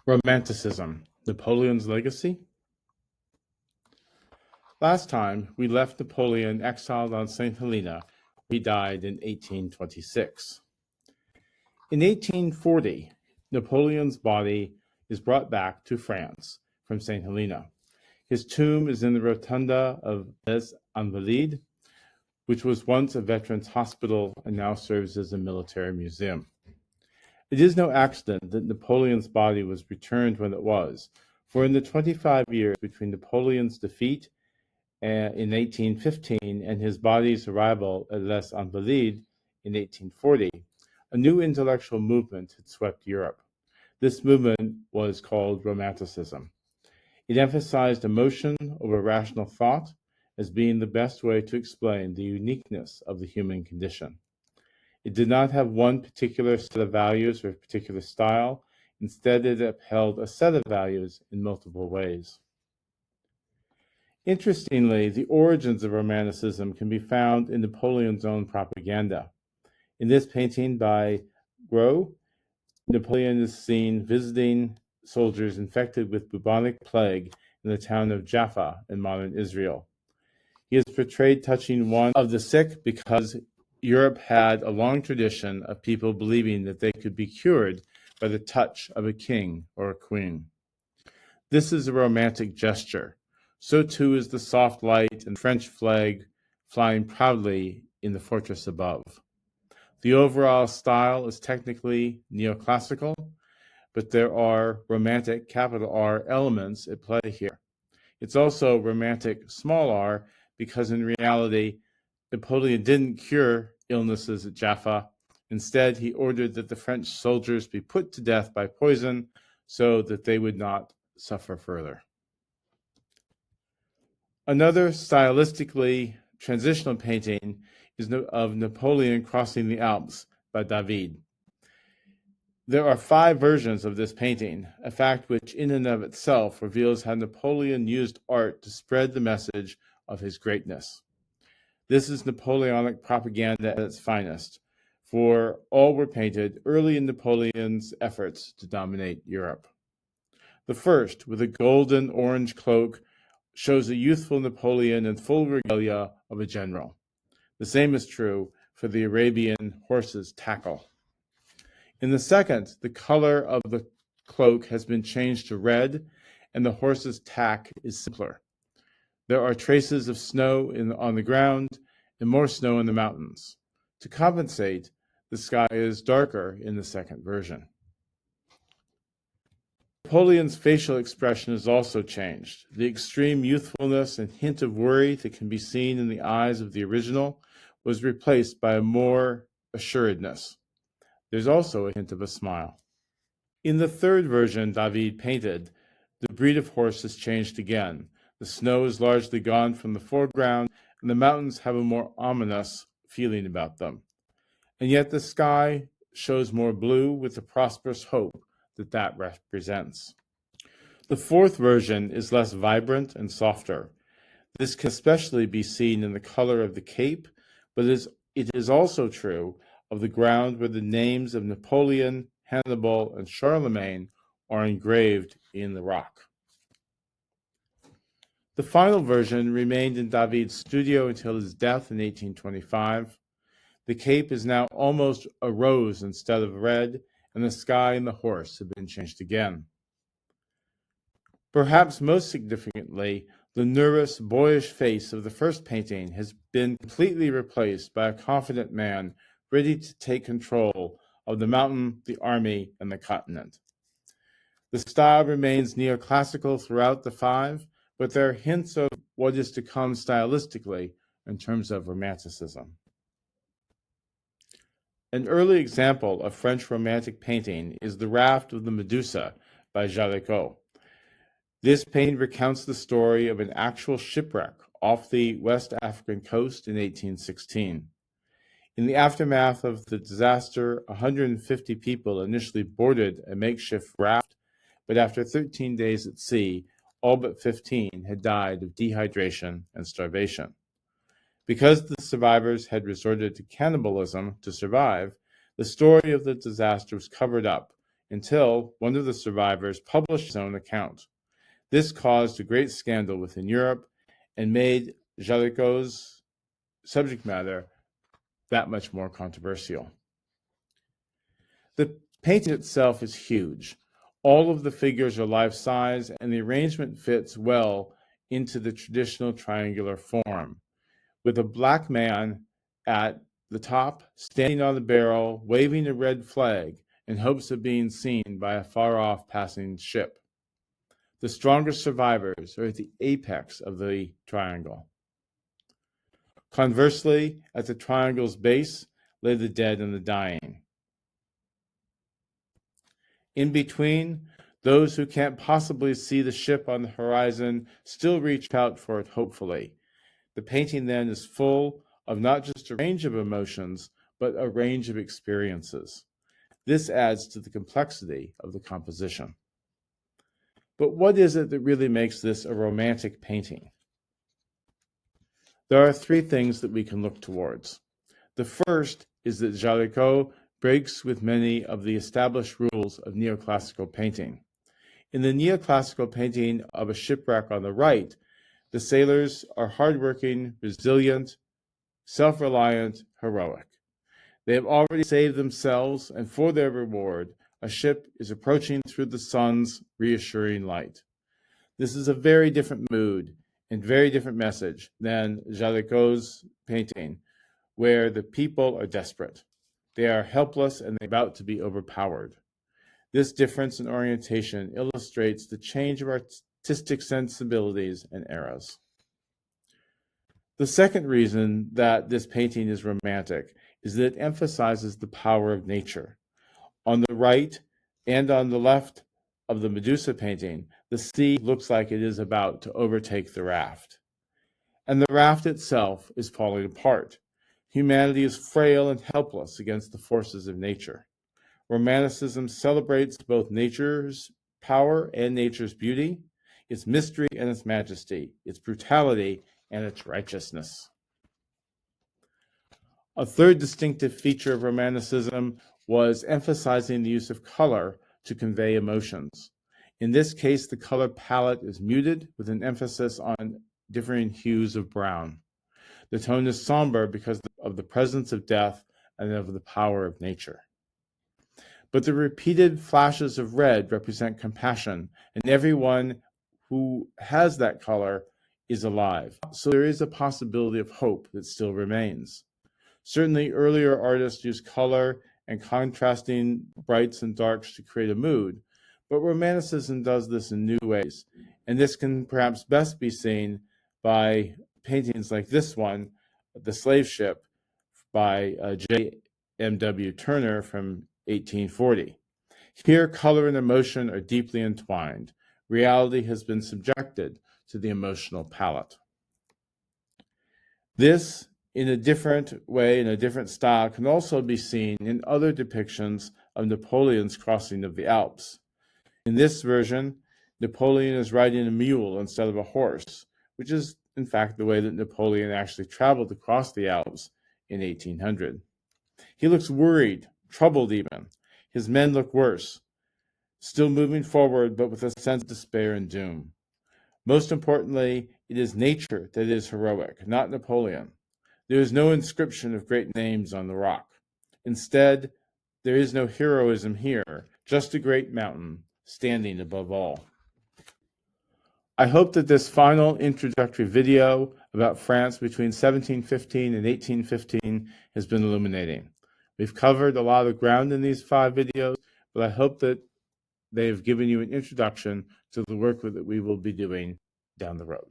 Romanticism, Napoleon's legacy. Last time, we left Napoleon exiled on St. Helena, where he died in 1826. In 1840, Napoleon's body is brought back to France from St. Helena. His tomb is in the rotunda of Les Invalides, which was once a veterans' hospital and now serves as a military museum. It is no accident that Napoleon's body was returned when it was, for in the 25 years between Napoleon's defeat in 1815 and his body's arrival at Les Invalides in 1840, a new intellectual movement had swept Europe. This movement was called Romanticism. It emphasized emotion over rational thought as being the best way to explain the uniqueness of the human condition. It did not have one particular set of values or a particular style. Instead, it upheld a set of values in multiple ways. Interestingly, the origins of Romanticism can be found in Napoleon's own propaganda. In this painting by Gros, Napoleon is seen visiting soldiers infected with bubonic plague in the town of Jaffa in modern Israel. He is portrayed touching one of the sick because Europe had a long tradition of people believing that they could be cured by the touch of a king or a queen. This is a romantic gesture. So too is the soft light and French flag flying proudly in the fortress above. The overall style is technically neoclassical, but there are romantic, capital R, elements at play here. It's also romantic, small r, because in reality, Napoleon didn't cure illnesses at Jaffa. Instead, he ordered that the French soldiers be put to death by poison so that they would not suffer further. Another stylistically transitional painting is of Napoleon crossing the Alps by David. There are 5 versions of this painting, a fact which in and of itself reveals how Napoleon used art to spread the message of his greatness. This is Napoleonic propaganda at its finest, for all were painted early in Napoleon's efforts to dominate Europe. The first, with a golden orange cloak, shows a youthful Napoleon in full regalia of a general. The same is true for the Arabian horse's tackle. In the second, the color of the cloak has been changed to red, and the horse's tack is simpler. There are traces of snow on the ground and more snow in the mountains. To compensate, the sky is darker in the second version. Napoleon's facial expression is also changed. The extreme youthfulness and hint of worry that can be seen in the eyes of the original was replaced by a more assuredness. There's also a hint of a smile. In the third version David painted, the breed of horse has changed again. The snow is largely gone from the foreground, and the mountains have a more ominous feeling about them. And yet the sky shows more blue with the prosperous hope that represents. The fourth version is less vibrant and softer. This can especially be seen in the color of the cape, but it is also true of the ground where the names of Napoleon, Hannibal, and Charlemagne are engraved in the rock. The final version remained in David's studio until his death in 1825. The cape is now almost a rose instead of red, and the sky and the horse have been changed again. Perhaps most significantly, the nervous, boyish face of the first painting has been completely replaced by a confident man ready to take control of the mountain, the army, and the continent. The style remains neoclassical throughout the 5, but there are hints of what is to come stylistically in terms of Romanticism. An early example of French Romantic painting is the Raft of the Medusa by Jaricot. This painting recounts the story of an actual shipwreck off the West African coast in 1816. In the aftermath of the disaster, 150 people initially boarded a makeshift raft, but after 13 days at sea, all but 15 had died of dehydration and starvation. Because the survivors had resorted to cannibalism to survive, the story of the disaster was covered up, until one of the survivors published his own account. This caused a great scandal within Europe and made Géricault's subject matter that much more controversial. The painting itself is huge. All of the figures are life-size, and the arrangement fits well into the traditional triangular form, with a black man at the top, standing on the barrel, waving a red flag in hopes of being seen by a far-off passing ship. The strongest survivors are at the apex of the triangle. Conversely, at the triangle's base lay the dead and the dying. In between, those who can't possibly see the ship on the horizon still reach out for it hopefully. The painting then is full of not just a range of emotions, but a range of experiences. This adds to the complexity of the composition. But what is it that really makes this a romantic painting? There are three things that we can look towards. The first is that Géricault breaks with many of the established rules of neoclassical painting. In the neoclassical painting of a shipwreck on the right, the sailors are hardworking, resilient, self-reliant, heroic. They have already saved themselves, and for their reward, a ship is approaching through the sun's reassuring light. This is a very different mood and very different message than Géricault's painting, where the people are desperate. They are helpless and they're about to be overpowered. This difference in orientation illustrates the change of artistic sensibilities and eras. The second reason that this painting is romantic is that it emphasizes the power of nature. On the right and on the left of the Medusa painting, the sea looks like it is about to overtake the raft. And the raft itself is falling apart. Humanity is frail and helpless against the forces of nature. Romanticism celebrates both nature's power and nature's beauty, its mystery and its majesty, its brutality and its righteousness. A third distinctive feature of Romanticism was emphasizing the use of color to convey emotions. In this case, the color palette is muted with an emphasis on differing hues of brown. The tone is somber because of the presence of death and of the power of nature. But the repeated flashes of red represent compassion, and everyone who has that color is alive. So there is a possibility of hope that still remains. Certainly, earlier artists used color and contrasting brights and darks to create a mood, but Romanticism does this in new ways, and this can perhaps best be seen by paintings like this one, The Slave Ship, by J.M.W. Turner from 1840. Here, color and emotion are deeply entwined. Reality has been subjected to the emotional palette. This, in a different way, in a different style, can also be seen in other depictions of Napoleon's crossing of the Alps. In this version, Napoleon is riding a mule instead of a horse, which is, in fact, the way that Napoleon actually traveled across the Alps in 1800. He looks worried, troubled even. His men look worse, still moving forward, but with a sense of despair and doom. Most importantly, it is nature that is heroic, not Napoleon. There is no inscription of great names on the rock. Instead, there is no heroism here, just a great mountain standing above all. I hope that this final introductory video about France between 1715 and 1815 has been illuminating. We've covered a lot of ground in these 5 videos, but I hope that they have given you an introduction to the work that we will be doing down the road.